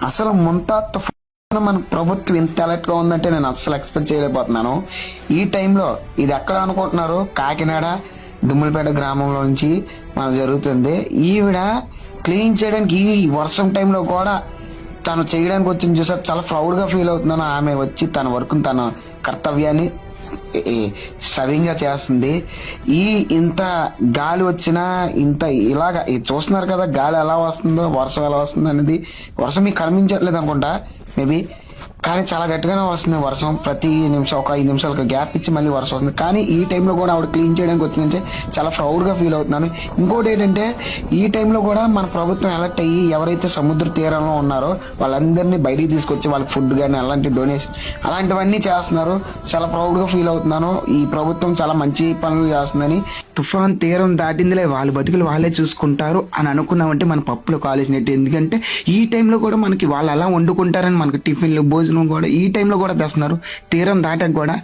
అసలు ముంతా తుఫాన్ మన ప్రభుత్వం ఇంత అలర్ట్ గా ఉందంటే నేను అసలు ఎక్స్పెక్ట్ చేయలేకపోతున్నాను. ఈ టైంలో ఇది ఎక్కడ అనుకుంటున్నారు? కాకినాడ దుమ్ములపేట గ్రామంలో నుంచి మనకు జరుగుతుంది. ఈవిడ క్లీన్ చేయడానికి ఈ వర్షం టైంలో కూడా తను చేయడానికి వచ్చింది చూసారు. చాలా ప్రౌడ్ గా ఫీల్ అవుతున్నాను. ఆమె వచ్చి తన వర్క్ తన కర్తవ్యాన్ని సవ్యంగా చేస్తుంది. ఇంత గాలి వచ్చినా ఇంత ఇలాగా చూస్తున్నారు కదా, గాలి ఎలా వస్తుందో, వర్షం ఎలా వస్తుందో అనేది. వర్షం మీకు కనిపించట్లేదు అనుకుంటా మేబీ, కానీ చాలా గట్టిగానే వస్తుంది వర్షం. ప్రతి నిమిషం ఒక 5 నిమిషాలకు గ్యాప్ ఇచ్చి మళ్ళీ వర్షం వస్తుంది. కానీ ఈ టైంలో కూడా ఆవిడ క్లీన్ చేయడానికి వచ్చిందంటే చాలా ప్రౌడ్ గా ఫీల్ అవుతున్నాను. ఇంకోటి ఏంటంటే ఈ టైంలో కూడా మన ప్రభుత్వం అలర్ట్ అయ్యి ఎవరైతే సముద్ర తీరంలో ఉన్నారో వాళ్ళందరినీ బయటికి తీసుకొచ్చి వాళ్ళకి ఫుడ్ కానీ అలాంటి డొనేషన్ అలాంటివన్నీ చేస్తున్నారు. చాలా ప్రౌడ్ గా ఫీల్ అవుతున్నాను. ఈ ప్రభుత్వం చాలా మంచి పనులు చేస్తుందని. తుఫాన్ తీరం దాటిందిలే, వాళ్ళ బతుకులు వాళ్ళే చూసుకుంటారు అని అనుకున్నామంటే మన పప్పులో కాలేసినట్టు. ఎందుకంటే ఈ టైంలో కూడా మనకి వాళ్ళు అలా వండుకుంటారని మనకి టిఫిన్లు భోజనం కూడా ఈ టైంలో కూడా తెస్తున్నారు. తీరం దాటాక కూడా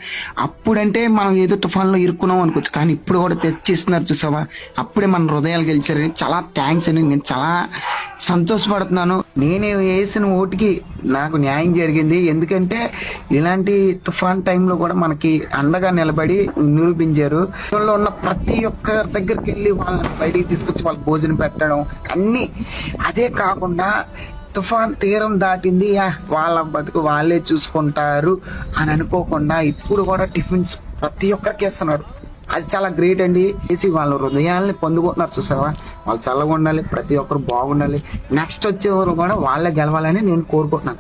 అప్పుడంటే మనం ఏదో తుఫాన్లో ఇరుక్కున్నాం అనుకోవచ్చు, కానీ ఇప్పుడు కూడా తెచ్చిస్తున్నారు చూసావా. అప్పుడే మన హృదయాలు గెలిచారని చాలా థ్యాంక్స్ అని నేను చాలా సంతోషపడుతున్నాను. నేనే వేసిన ఓటుకి నాకు న్యాయం జరిగింది. ఎందుకంటే ఇలాంటి తుఫాన్ టైంలో కూడా మనకి అండగా నిలబడి నిరూపించారు. ఉన్న ప్రతి ఒక్క దగ్గరికి వెళ్ళి వాళ్ళని బయటికి తీసుకొచ్చి వాళ్ళకి భోజనం పెట్టడం అన్ని. అదే కాకుండా తుఫాన్ తీరం దాటింది, వాళ్ళ బతుకు వాళ్ళే చూసుకుంటారు అని అనుకోకుండా ఇప్పుడు కూడా టిఫిన్స్ ప్రతి ఒక్కరికి ఇస్తున్నారు. అది చాలా గ్రేట్ అండి. చేసి వాళ్ళ హృదయాల్ని పొందుకుంటున్నారు చూసావా. వాళ్ళు చల్లగా ఉండాలి, ప్రతి ఒక్కరు బాగుండాలి. నెక్స్ట్ వచ్చే కూడా వాళ్ళే గెలవాలని నేను కోరుకుంటున్నాను.